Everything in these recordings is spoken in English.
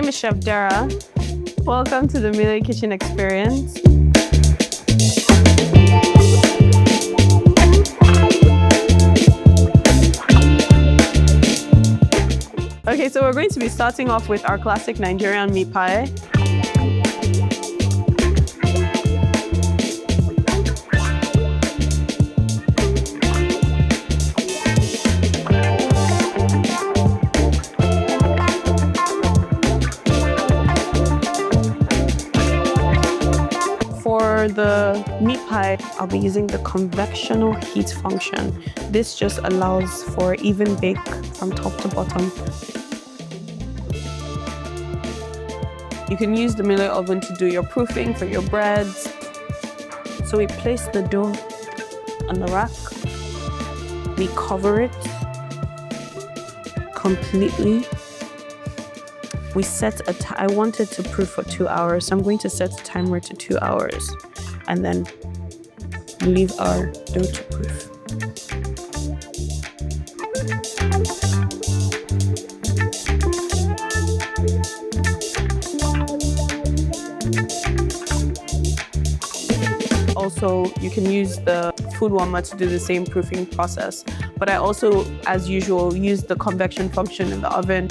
name is Chef Dara. Welcome to the Miele Kitchen Experience. Okay, so we're going to be starting off with our classic Nigerian meat pie. For the meat pie, I'll be using the convectional heat function. This just allows for even bake from top to bottom. You can use the Miele oven to do your proofing for your breads. So we place the dough on the rack. We cover it completely. We set I want it to proof for 2 hours, so I'm going to set the timer to 2 hours and then leave our dough to proof. Also, you can use the food warmer to do the same proofing process, but I also, as usual, use the convection function in the oven.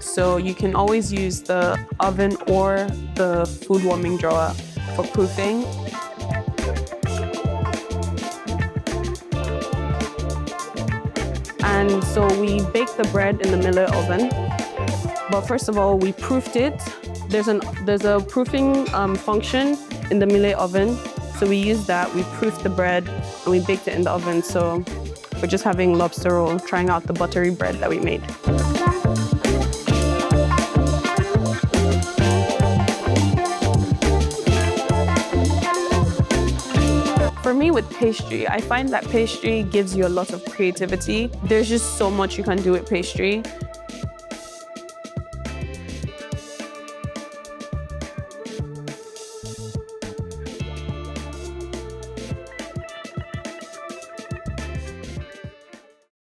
So you can always use the oven or the food warming drawer for proofing. And so we bake the bread in the Miele oven. But first of all, we proofed it. There's a proofing function in the Miele oven. So we use that, we proofed the bread, and we baked it in the oven. So we're just having lobster roll, trying out the buttery bread that we made. For me with pastry, I find that pastry gives you a lot of creativity. There's just so much you can do with pastry.